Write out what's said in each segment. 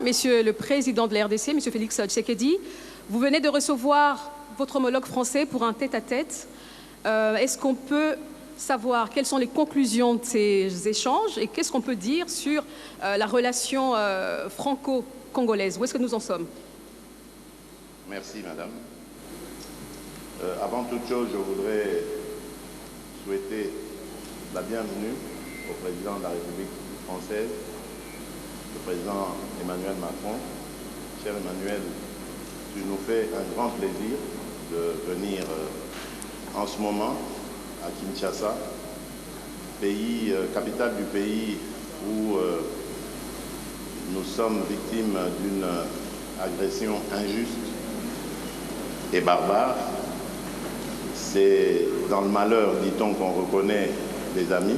Monsieur le Président de la RDC, Monsieur Félix Tshisekedi, vous venez de recevoir votre homologue français pour un tête-à-tête. Est-ce qu'on peut savoir quelles sont les conclusions de ces échanges et qu'est-ce qu'on peut dire sur la relation franco-congolaise? Où est-ce que nous en sommes? Merci, Madame. Avant toute chose, je voudrais souhaiter la bienvenue au Président de la République française, le Président Emmanuel Macron. Cher Emmanuel, tu nous fais un grand plaisir de venir en ce moment à Kinshasa, capitale du pays où nous sommes victimes d'une agression injuste et barbare. C'est dans le malheur, dit-on, qu'on reconnaît les amis.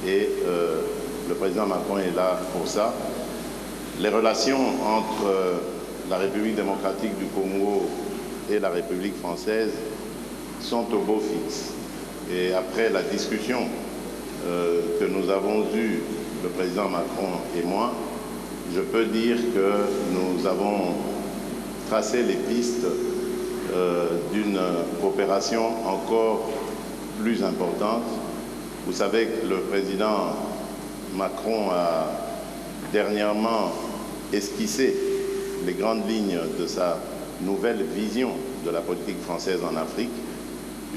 Et le président Macron est là pour ça. Les relations entre la République démocratique du Congo et la République française sont au beau fixe. Et après la discussion que nous avons eue, le président Macron et moi, je peux dire que nous avons tracé les pistes d'une coopération encore plus importante. Vous savez que le président Macron a dernièrement esquissé les grandes lignes de sa nouvelle vision de la politique française en Afrique.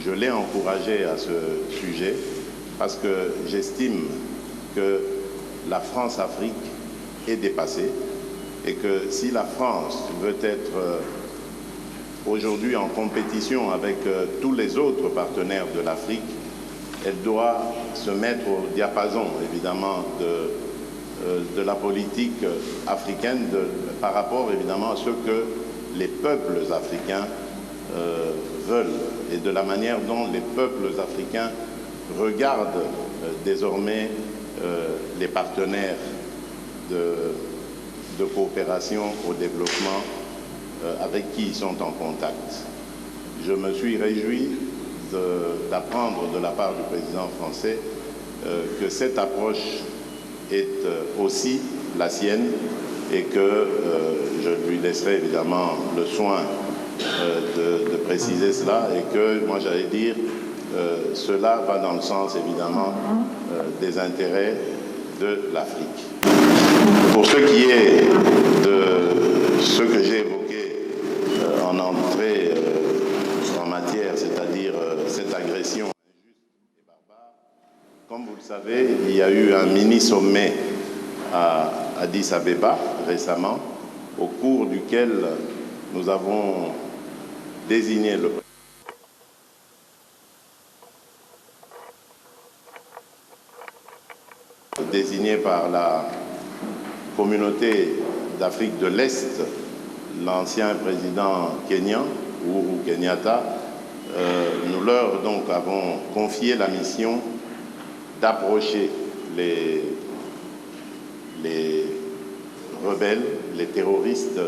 Je l'ai encouragé à ce sujet parce que j'estime que la France-Afrique est dépassée et que si la France veut être aujourd'hui en compétition avec tous les autres partenaires de l'Afrique, elle doit se mettre au diapason, évidemment, de la politique africaine par rapport, évidemment, à ce que les peuples africains veulent et de la manière dont les peuples africains regardent désormais les partenaires de coopération au développement avec qui ils sont en contact. Je me suis réjoui d'apprendre de la part du président français que cette approche est aussi la sienne et que je lui laisserai évidemment le soin de préciser cela et que, moi j'allais dire, cela va dans le sens évidemment des intérêts de l'Afrique. Pour ce qui est de ce que j'ai évoqué en entrée en matière, c'est-à-dire cette agression injuste et barbare, comme vous le savez, il y a eu un mini-sommet à Addis Abeba récemment, au cours duquel nous avons désigné le désigné par la communauté d'Afrique de l'Est, l'ancien président kényan, Uhuru Kenyatta. Nous leur donc avons confié la mission d'approcher les rebelles, les terroristes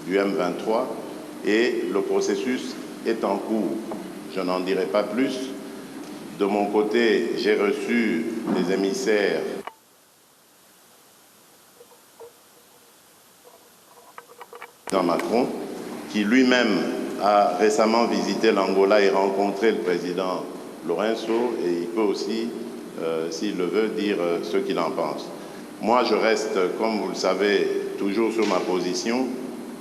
du M23 et le processus est en cours. Je n'en dirai pas plus. De mon côté, j'ai reçu des émissaires dans Macron, qui lui-même a récemment visité l'Angola et rencontré le président Lourenço, et il peut aussi, s'il le veut, dire ce qu'il en pense. Moi, je reste, comme vous le savez, toujours sur ma position.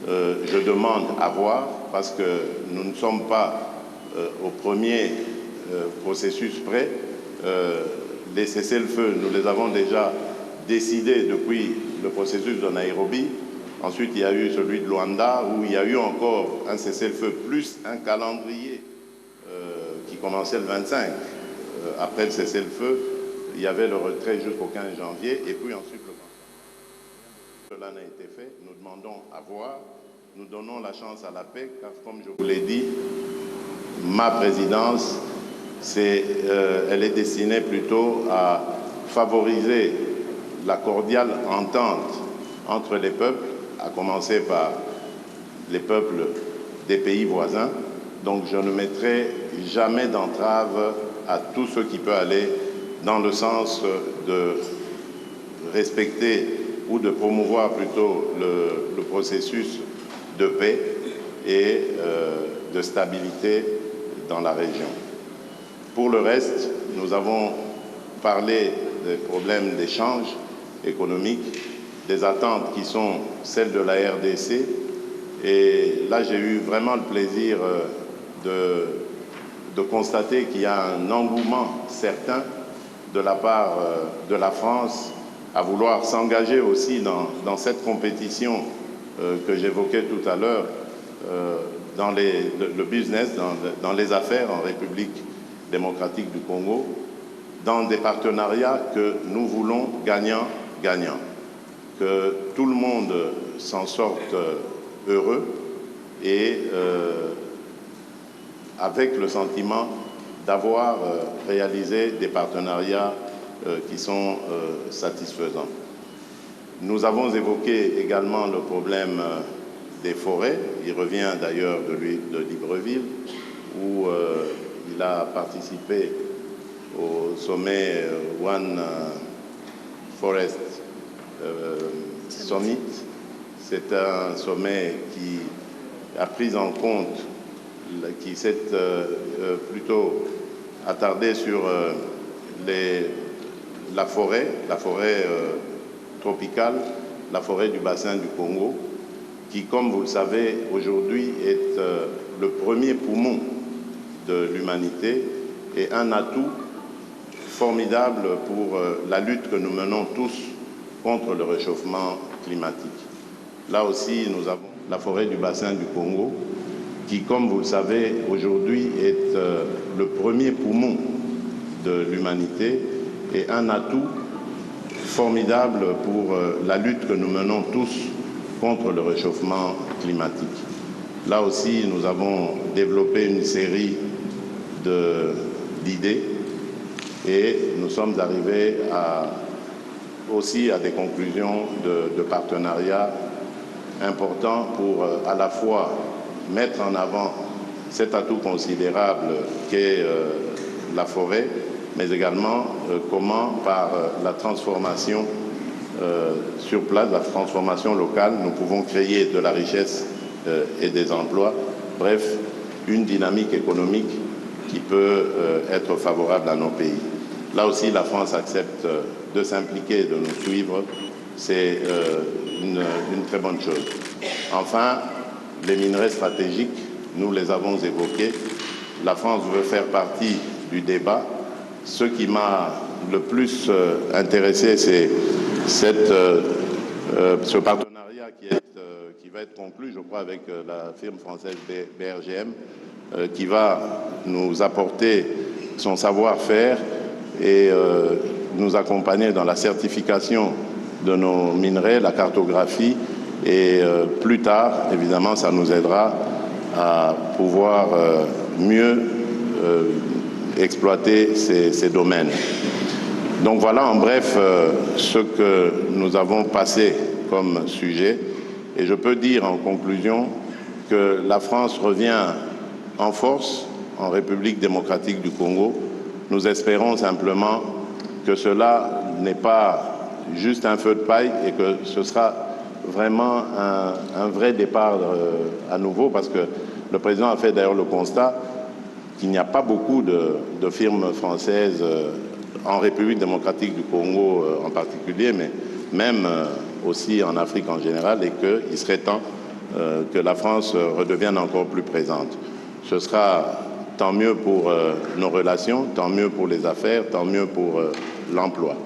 Je demande à voir, parce que nous ne sommes pas au premier processus près. Les cessez-le-feu, nous les avons déjà décidés depuis le processus de Nairobi. Ensuite, il y a eu celui de Luanda, où il y a eu encore un cessez-le-feu, plus un calendrier qui commençait le 25. Après le cessez-le-feu, il y avait le retrait jusqu'au 15 janvier, et puis ensuite le cancer. Cela n'a été fait. Nous demandons à voir. Nous donnons la chance à la paix, car comme je vous l'ai dit, ma présidence, elle est destinée plutôt à favoriser la cordiale entente entre les peuples, à commencer par les peuples des pays voisins. Donc je ne mettrai jamais d'entrave à tout ce qui peut aller dans le sens de respecter ou de promouvoir plutôt le processus de paix et de stabilité dans la région. Pour le reste, nous avons parlé des problèmes d'échange économique, des attentes qui sont celles de la RDC. Et là, j'ai eu vraiment le plaisir de constater qu'il y a un engouement certain de la part de la France à vouloir s'engager aussi dans cette compétition que j'évoquais tout à l'heure, dans le business, dans les affaires en République démocratique du Congo, dans des partenariats que nous voulons gagnant-gagnant, que tout le monde s'en sorte heureux et avec le sentiment d'avoir réalisé des partenariats qui sont satisfaisants. Nous avons évoqué également le problème des forêts. Il revient d'ailleurs de Libreville, où il a participé au sommet One Forest Summit. C'est un sommet qui a pris en compte, qui s'est plutôt attardé sur la forêt tropicale, la forêt du bassin du Congo, qui, comme vous le savez, aujourd'hui est le premier poumon de l'humanité et un atout formidable pour la lutte que nous menons tous contre le réchauffement climatique. Là aussi, nous avons la forêt du bassin du Congo, qui, comme vous le savez, aujourd'hui est le premier poumon de l'humanité et un atout formidable pour la lutte que nous menons tous contre le réchauffement climatique. Là aussi, nous avons développé une série d'idées et nous sommes arrivés aussi à des conclusions de partenariat importants pour à la fois mettre en avant cet atout considérable qu'est la forêt, mais également comment, par la transformation sur place, la transformation locale, nous pouvons créer de la richesse et des emplois. Bref, une dynamique économique qui peut être favorable à nos pays. Là aussi, la France accepte de s'impliquer, de nous suivre. C'est une très bonne chose. Enfin, les minerais stratégiques, nous les avons évoqués. La France veut faire partie du débat. Ce qui m'a le plus intéressé, c'est ce partenariat qui va être conclu, je crois, avec la firme française BRGM, qui va nous apporter son savoir-faire et nous accompagner dans la certification de nos minerais, la cartographie, et plus tard, évidemment, ça nous aidera à pouvoir mieux exploiter ces domaines. Donc voilà en bref ce que nous avons passé comme sujet. Et je peux dire en conclusion que la France revient en force en République démocratique du Congo. Nous espérons simplement que cela n'est pas juste un feu de paille et que ce sera vraiment un vrai départ à nouveau, parce que le président a fait d'ailleurs le constat qu'il n'y a pas beaucoup de firmes françaises en République démocratique du Congo en particulier, mais même aussi en Afrique en général, et qu'il serait temps que la France redevienne encore plus présente. Ce sera tant mieux pour nos relations, tant mieux pour les affaires, tant mieux pour l'emploi.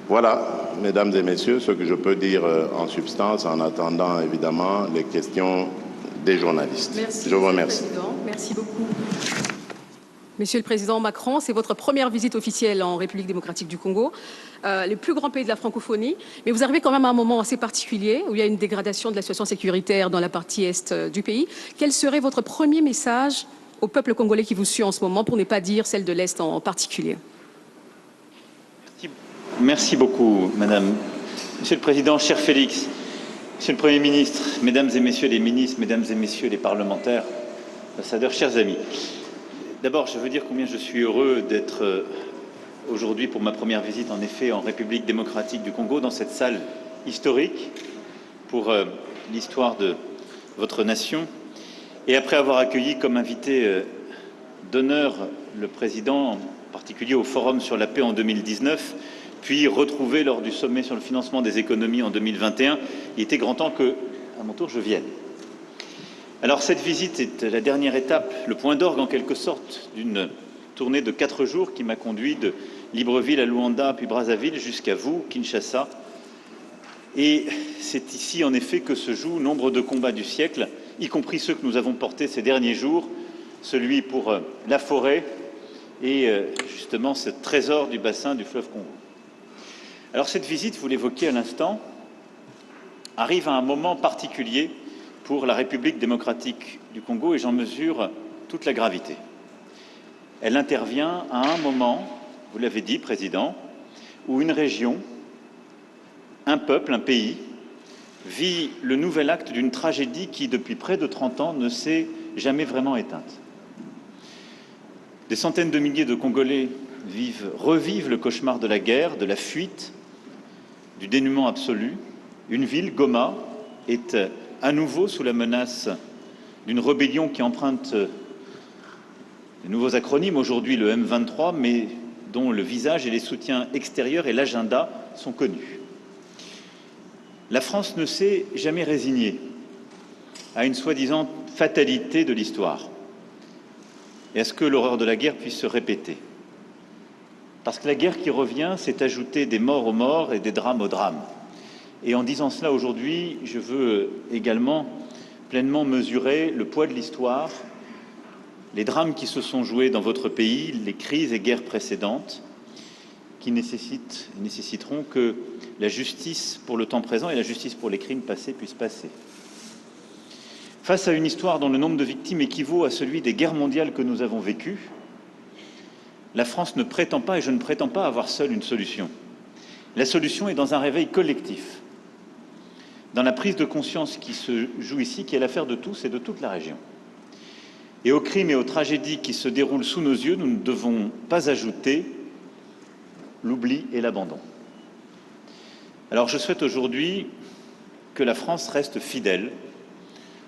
Voilà, mesdames et messieurs, ce que je peux dire en substance, en attendant évidemment les questions des journalistes. Merci, je vous remercie. Merci beaucoup. Monsieur le Président Macron, c'est votre première visite officielle en République démocratique du Congo, le plus grand pays de la francophonie. Mais vous arrivez quand même à un moment assez particulier où il y a une dégradation de la situation sécuritaire dans la partie est du pays. Quel serait votre premier message au peuple congolais qui vous suit en ce moment, pour ne pas dire celle de l'Est en particulier? Merci beaucoup, Madame. Monsieur le Président, cher Félix, Monsieur le Premier ministre, Mesdames et Messieurs les ministres, Mesdames et Messieurs les parlementaires, ambassadeurs, chers amis. D'abord, je veux dire combien je suis heureux d'être aujourd'hui pour ma première visite, en effet, en République démocratique du Congo, dans cette salle historique pour l'histoire de votre nation. Et après avoir accueilli comme invité d'honneur le président, en particulier au Forum sur la paix en 2019, puis retrouvé lors du sommet sur le financement des économies en 2021, il était grand temps que, à mon tour, je vienne. Alors cette visite est la dernière étape, le point d'orgue en quelque sorte d'une tournée de 4 jours qui m'a conduit de Libreville à Luanda puis Brazzaville jusqu'à vous, Kinshasa. Et c'est ici en effet que se jouent nombre de combats du siècle, y compris ceux que nous avons portés ces derniers jours, celui pour la forêt et justement ce trésor du bassin du fleuve Congo. Alors cette visite, vous l'évoquiez à l'instant, arrive à un moment particulier pour la République démocratique du Congo et j'en mesure toute la gravité. Elle intervient à un moment, vous l'avez dit, Président, où une région, un peuple, un pays, vit le nouvel acte d'une tragédie qui, depuis près de 30 ans, ne s'est jamais vraiment éteinte. Des centaines de milliers de Congolais revivent le cauchemar de la guerre, de la fuite, du dénuement absolu. Une ville, Goma, est à nouveau sous la menace d'une rébellion qui emprunte de nouveaux acronymes, aujourd'hui le M23, mais dont le visage et les soutiens extérieurs et l'agenda sont connus. La France ne s'est jamais résignée à une soi-disant fatalité de l'histoire et à ce que l'horreur de la guerre puisse se répéter. Parce que la guerre qui revient, c'est ajouter des morts aux morts et des drames aux drames. Et en disant cela aujourd'hui, je veux également pleinement mesurer le poids de l'histoire, les drames qui se sont joués dans votre pays, les crises et guerres précédentes, qui nécessiteront que la justice pour le temps présent et la justice pour les crimes passés puissent passer. Face à une histoire dont le nombre de victimes équivaut à celui des guerres mondiales que nous avons vécues, la France ne prétend pas, et je ne prétends pas avoir seule une solution. La solution est dans un réveil collectif, dans la prise de conscience qui se joue ici, qui est l'affaire de tous et de toute la région. Et aux crimes et aux tragédies qui se déroulent sous nos yeux, nous ne devons pas ajouter l'oubli et l'abandon. Alors je souhaite aujourd'hui que la France reste fidèle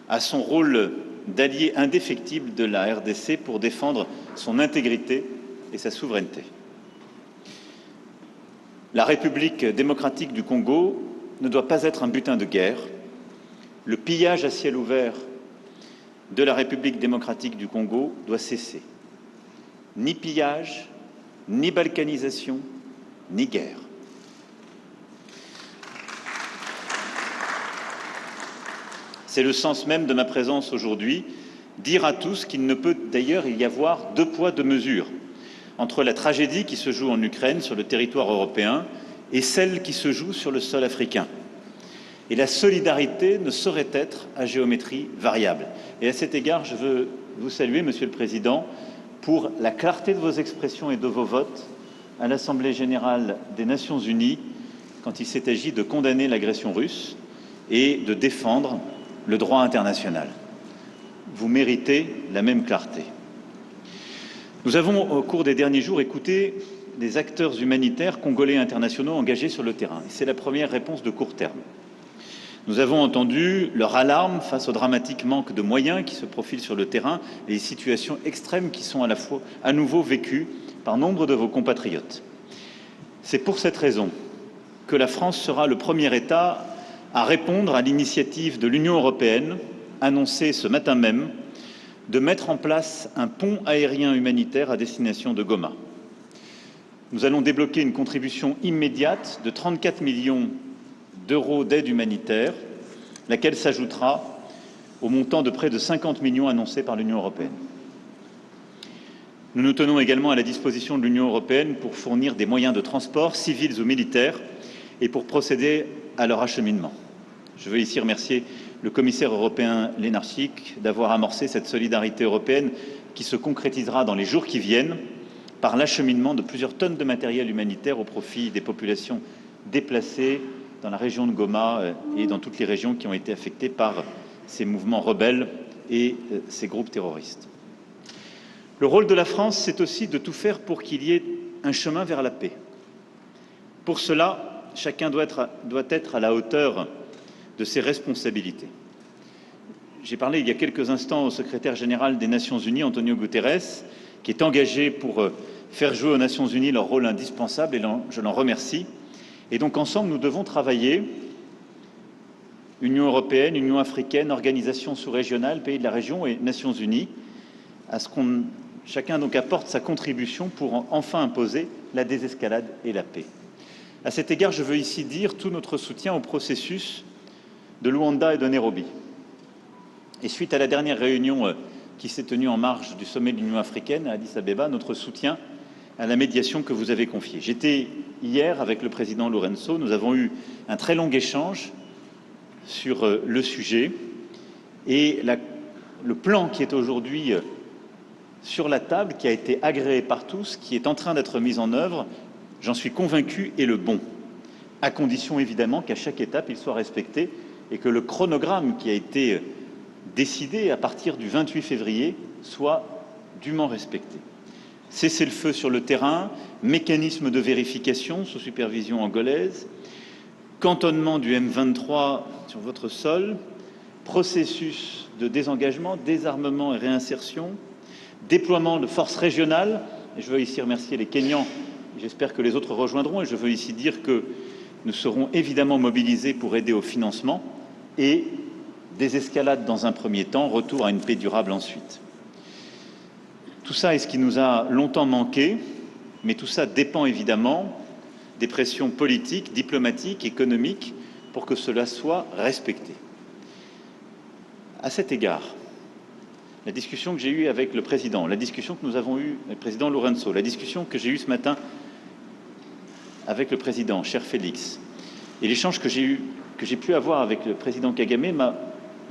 à son rôle d'allié indéfectible de la RDC pour défendre son intégrité et sa souveraineté. La République démocratique du Congo ne doit pas être un butin de guerre. Le pillage à ciel ouvert de la République démocratique du Congo doit cesser. Ni pillage, ni balkanisation, ni guerre. C'est le sens même de ma présence aujourd'hui, dire à tous qu'il ne peut d'ailleurs y avoir 2 poids 2 mesures entre la tragédie qui se joue en Ukraine, sur le territoire européen, et celle qui se joue sur le sol africain. Et la solidarité ne saurait être à géométrie variable. Et à cet égard, je veux vous saluer, Monsieur le Président, pour la clarté de vos expressions et de vos votes à l'Assemblée générale des Nations unies quand il s'est agi de condamner l'agression russe et de défendre le droit international. Vous méritez la même clarté. Nous avons, au cours des derniers jours, écouté des acteurs humanitaires congolais et internationaux engagés sur le terrain. C'est la première réponse de court terme. Nous avons entendu leur alarme face au dramatique manque de moyens qui se profilent sur le terrain et les situations extrêmes qui sont à nouveau vécues par nombre de vos compatriotes. C'est pour cette raison que la France sera le premier État à répondre à l'initiative de l'Union européenne, annoncée ce matin même, de mettre en place un pont aérien humanitaire à destination de Goma. Nous allons débloquer une contribution immédiate de 34 millions d'euros d'aide humanitaire, laquelle s'ajoutera au montant de près de 50 millions annoncés par l'Union européenne. Nous nous tenons également à la disposition de l'Union européenne pour fournir des moyens de transport, civils ou militaires, et pour procéder à leur acheminement. Je veux ici remercier le commissaire européen Lenarčič d'avoir amorcé cette solidarité européenne qui se concrétisera dans les jours qui viennent par l'acheminement de plusieurs tonnes de matériel humanitaire au profit des populations déplacées dans la région de Goma et dans toutes les régions qui ont été affectées par ces mouvements rebelles et ces groupes terroristes. Le rôle de la France, c'est aussi de tout faire pour qu'il y ait un chemin vers la paix. Pour cela, chacun doit être à la hauteur de ses responsabilités. J'ai parlé il y a quelques instants au secrétaire général des Nations Unies, Antonio Guterres, qui est engagé pour faire jouer aux Nations Unies leur rôle indispensable, et je l'en remercie. Et donc ensemble, nous devons travailler, Union européenne, Union africaine, organisations sous-régionales, pays de la région et Nations Unies, à ce qu'on chacun donc apporte sa contribution pour enfin imposer la désescalade et la paix. À cet égard, je veux ici dire tout notre soutien au processus de Luanda et de Nairobi. Et suite à la dernière réunion qui s'est tenue en marge du sommet de l'Union africaine à Addis Abeba, notre soutien à la médiation que vous avez confiée. J'étais hier avec le président Lourenço, nous avons eu un très long échange sur le sujet et le plan qui est aujourd'hui sur la table, qui a été agréé par tous, qui est en train d'être mis en œuvre, j'en suis convaincu, est le bon, à condition évidemment qu'à chaque étape il soit respecté et que le chronogramme qui a été décidé à partir du 28 février soit dûment respecté. Cessez-le-feu sur le terrain, mécanisme de vérification sous supervision angolaise, cantonnement du M23 sur votre sol, processus de désengagement, désarmement et réinsertion, déploiement de forces régionales, et je veux ici remercier les Kenyans, j'espère que les autres rejoindront, et je veux ici dire que nous serons évidemment mobilisés pour aider au financement, et désescalade dans un premier temps, retour à une paix durable ensuite. Tout ça est ce qui nous a longtemps manqué, mais tout ça dépend évidemment des pressions politiques, diplomatiques, économiques, pour que cela soit respecté. À cet égard, la discussion que j'ai eue avec le président, la discussion que nous avons eue avec le président Lourenço, la discussion que j'ai eue ce matin avec le président, cher Félix, et l'échange que j'ai pu avoir avec le président Kagame m'a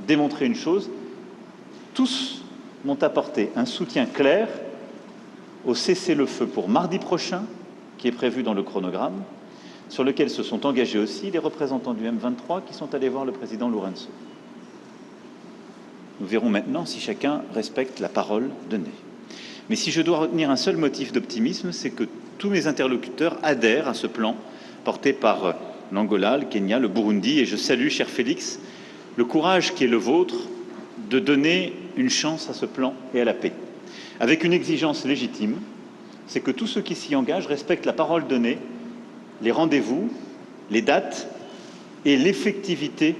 démontré une chose, tous m'ont apporté un soutien clair au cessez-le-feu pour mardi prochain, qui est prévu dans le chronogramme, sur lequel se sont engagés aussi les représentants du M23 qui sont allés voir le président Lourenço. Nous verrons maintenant si chacun respecte la parole donnée. Mais si je dois retenir un seul motif d'optimisme, c'est que tous mes interlocuteurs adhèrent à ce plan porté par l'Angola, le Kenya, le Burundi, et je salue, cher Félix, le courage qui est le vôtre de donner une chance à ce plan et à la paix, avec une exigence légitime, c'est que tous ceux qui s'y engagent respectent la parole donnée, les rendez-vous, les dates et l'effectivité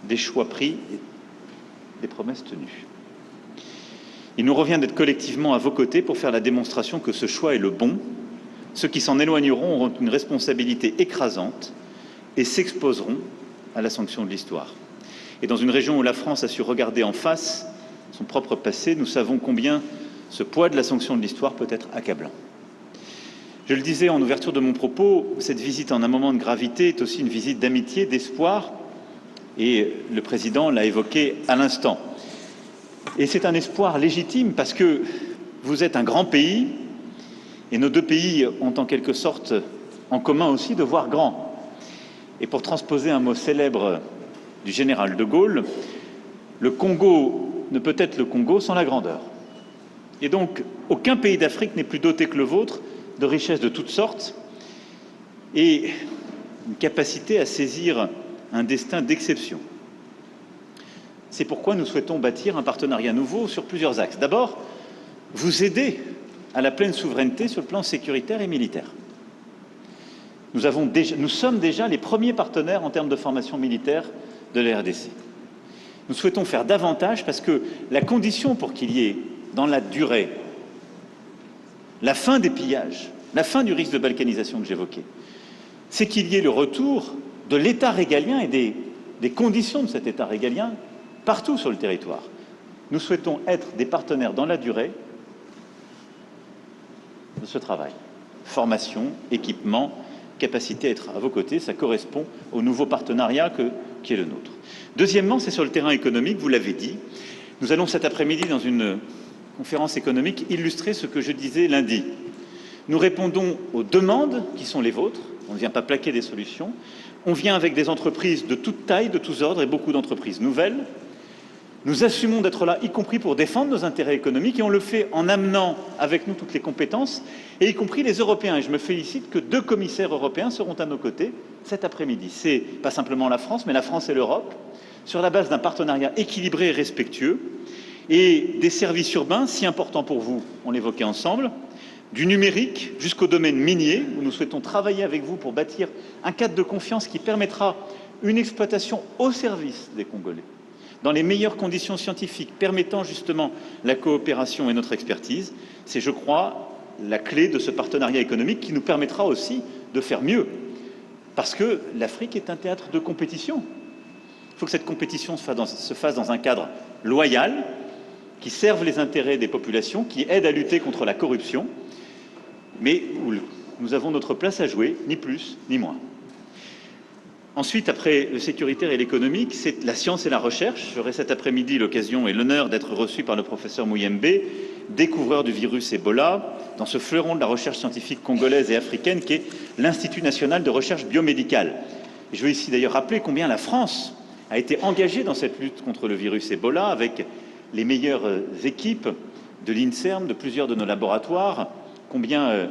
des choix pris et des promesses tenues. Il nous revient d'être collectivement à vos côtés pour faire la démonstration que ce choix est le bon. Ceux qui s'en éloigneront auront une responsabilité écrasante et s'exposeront à la sanction de l'histoire. Et dans une région où la France a su regarder en face son propre passé, nous savons combien ce poids de la sanction de l'histoire peut être accablant. Je le disais en ouverture de mon propos, cette visite en un moment de gravité est aussi une visite d'amitié, d'espoir, et le président l'a évoqué à l'instant. Et c'est un espoir légitime parce que vous êtes un grand pays, et nos deux pays ont en quelque sorte en commun aussi de voir grand. Et pour transposer un mot célèbre du général de Gaulle, le Congo ne peut être le Congo sans la grandeur. Et donc, aucun pays d'Afrique n'est plus doté que le vôtre de richesses de toutes sortes et une capacité à saisir un destin d'exception. C'est pourquoi nous souhaitons bâtir un partenariat nouveau sur plusieurs axes. D'abord, vous aider à la pleine souveraineté sur le plan sécuritaire et militaire. Nous sommes déjà les premiers partenaires en termes de formation militaire de la RDC. Nous souhaitons faire davantage parce que la condition pour qu'il y ait, dans la durée, la fin des pillages, la fin du risque de balkanisation que j'évoquais, c'est qu'il y ait le retour de l'État régalien et des conditions de cet État régalien partout sur le territoire. Nous souhaitons être des partenaires dans la durée de ce travail. Formation, équipement, capacité à être à vos côtés, ça correspond au nouveau partenariat qui est le nôtre. Deuxièmement, c'est sur le terrain économique, vous l'avez dit. Nous allons cet après-midi, dans une conférence économique, illustrer ce que je disais lundi. Nous répondons aux demandes qui sont les vôtres, on ne vient pas plaquer des solutions, on vient avec des entreprises de toute taille, de tous ordres et beaucoup d'entreprises nouvelles. Nous assumons d'être là, y compris pour défendre nos intérêts économiques, et on le fait en amenant avec nous toutes les compétences, et y compris les Européens. Et je me félicite que 2 commissaires européens seront à nos côtés cet après-midi. C'est pas simplement la France, mais la France et l'Europe, sur la base d'un partenariat équilibré et respectueux, et des services urbains si importants pour vous, on l'évoquait ensemble, du numérique jusqu'au domaine minier, où nous souhaitons travailler avec vous pour bâtir un cadre de confiance qui permettra une exploitation au service des Congolais, dans les meilleures conditions scientifiques, permettant justement la coopération et notre expertise. C'est, je crois, la clé de ce partenariat économique qui nous permettra aussi de faire mieux. Parce que l'Afrique est un théâtre de compétition. Il faut que cette compétition se fasse dans un cadre loyal, qui serve les intérêts des populations, qui aide à lutter contre la corruption, mais où nous avons notre place à jouer, ni plus ni moins. Ensuite, après le sécuritaire et l'économique, c'est la science et la recherche. J'aurai cet après-midi l'occasion et l'honneur d'être reçu par le professeur Muyembe, découvreur du virus Ebola, dans ce fleuron de la recherche scientifique congolaise et africaine qui est l'Institut national de recherche biomédicale. Et je veux ici d'ailleurs rappeler combien la France a été engagée dans cette lutte contre le virus Ebola, avec les meilleures équipes de l'INSERM, de plusieurs de nos laboratoires, combien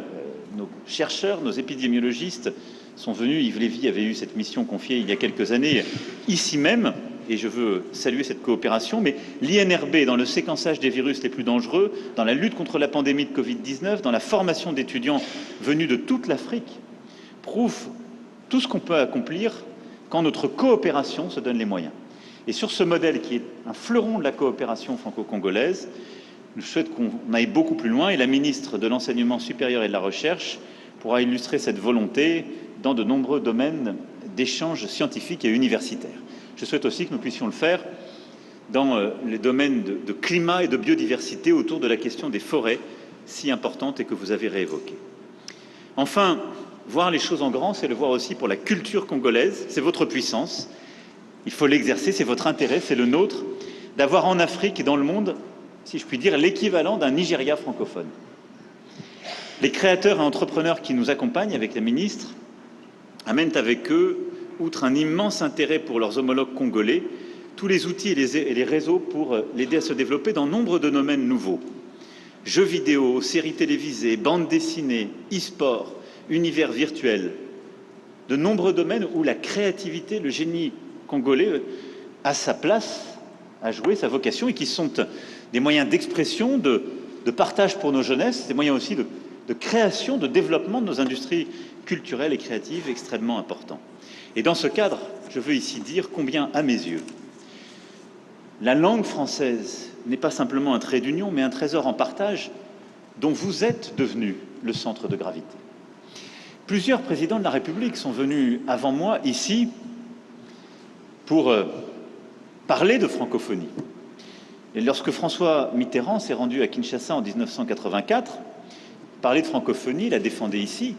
nos chercheurs, nos épidémiologistes sont venus. Yves Lévy avait eu cette mission confiée il y a quelques années, ici même, et je veux saluer cette coopération, mais l'INRB, dans le séquençage des virus les plus dangereux, dans la lutte contre la pandémie de Covid-19, dans la formation d'étudiants venus de toute l'Afrique, prouve tout ce qu'on peut accomplir quand notre coopération se donne les moyens. Et sur ce modèle qui est un fleuron de la coopération franco-congolaise, je souhaite qu'on aille beaucoup plus loin, et la ministre de l'Enseignement supérieur et de la Recherche pourra illustrer cette volonté dans de nombreux domaines d'échanges scientifiques et universitaires. Je souhaite aussi que nous puissions le faire dans les domaines de climat et de biodiversité, autour de la question des forêts, si importante et que vous avez réévoquée. Enfin, voir les choses en grand, c'est le voir aussi pour la culture congolaise, c'est votre puissance. Il faut l'exercer, c'est votre intérêt, c'est le nôtre, d'avoir en Afrique et dans le monde, si je puis dire, l'équivalent d'un Nigeria francophone. Les créateurs et entrepreneurs qui nous accompagnent avec la ministre amènent avec eux, outre un immense intérêt pour leurs homologues congolais, tous les outils et les réseaux pour l'aider à se développer dans nombre de domaines nouveaux. Jeux vidéo, séries télévisées, bandes dessinées, e-sport, univers virtuel, de nombreux domaines où la créativité, le génie congolais a sa place à jouer, sa vocation, et qui sont des moyens d'expression, de partage pour nos jeunesses, des moyens aussi de création, de développement de nos industries culturelles et créatives extrêmement importants. Et dans ce cadre, je veux ici dire combien, à mes yeux, la langue française n'est pas simplement un trait d'union, mais un trésor en partage dont vous êtes devenu le centre de gravité. Plusieurs présidents de la République sont venus avant moi ici pour parler de francophonie. Et lorsque François Mitterrand s'est rendu à Kinshasa en 1984, parler de francophonie, la défendait ici,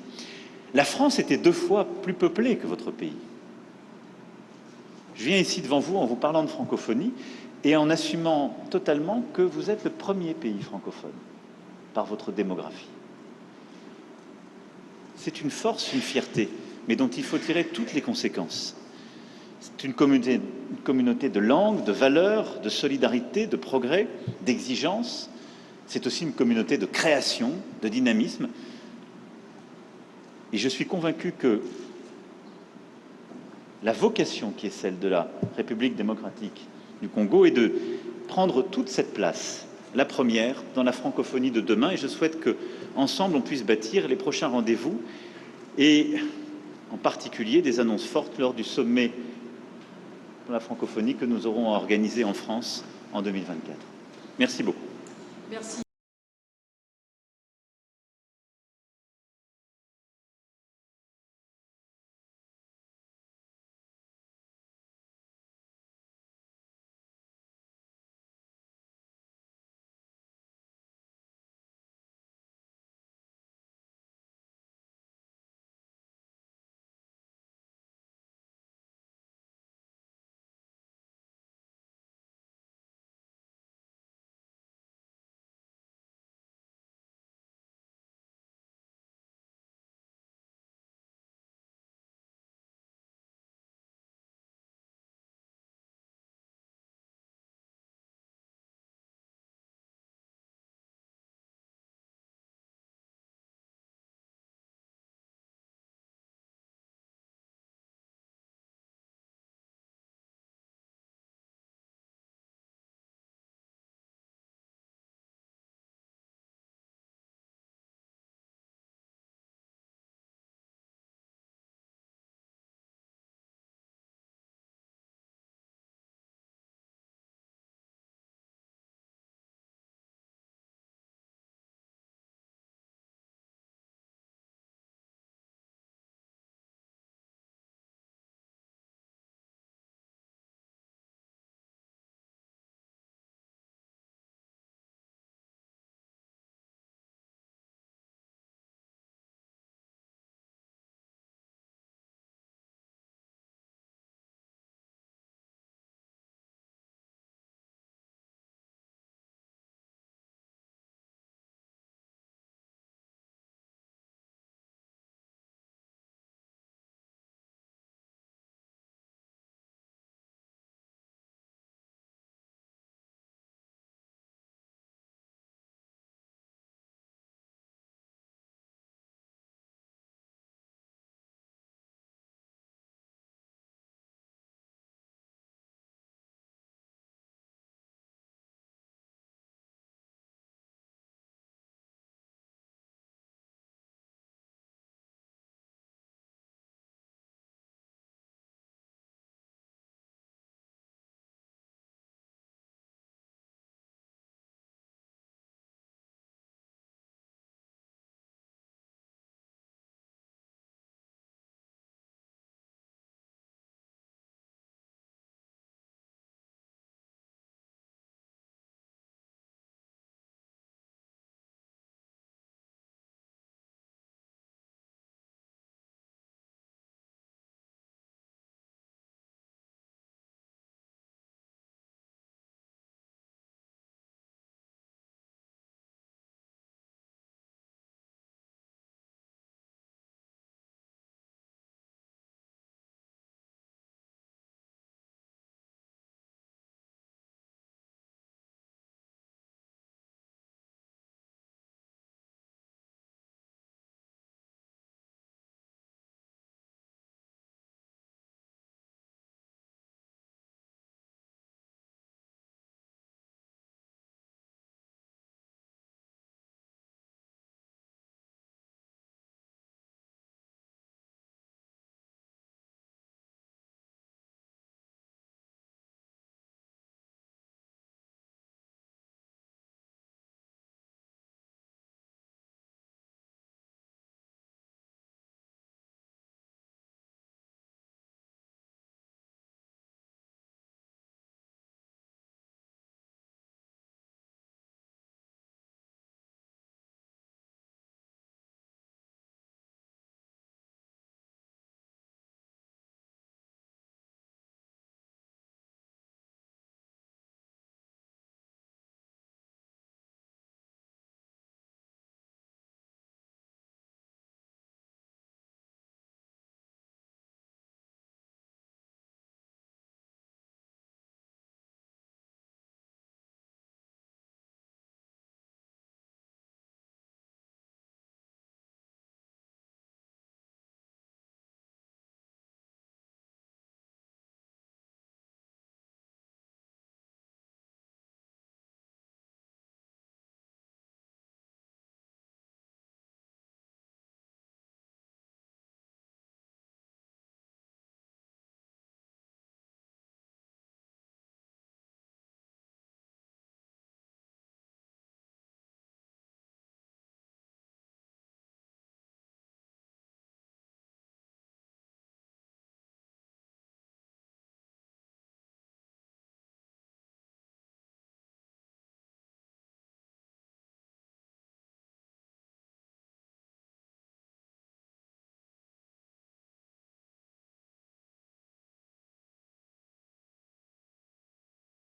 la France était 2 fois plus peuplée que votre pays. Je viens ici devant vous en vous parlant de francophonie et en assumant totalement que vous êtes le premier pays francophone par votre démographie. C'est une force, une fierté, mais dont il faut tirer toutes les conséquences. C'est une communauté de langues, de valeurs, de solidarité, de progrès, d'exigence. C'est aussi une communauté de création, de dynamisme. Et je suis convaincu que la vocation qui est celle de la République démocratique du Congo est de prendre toute cette place, la première, dans la francophonie de demain. Et je souhaite qu'ensemble, on puisse bâtir les prochains rendez-vous et en particulier des annonces fortes lors du sommet pour la francophonie que nous aurons organisé en France en 2024. Merci beaucoup. Merci.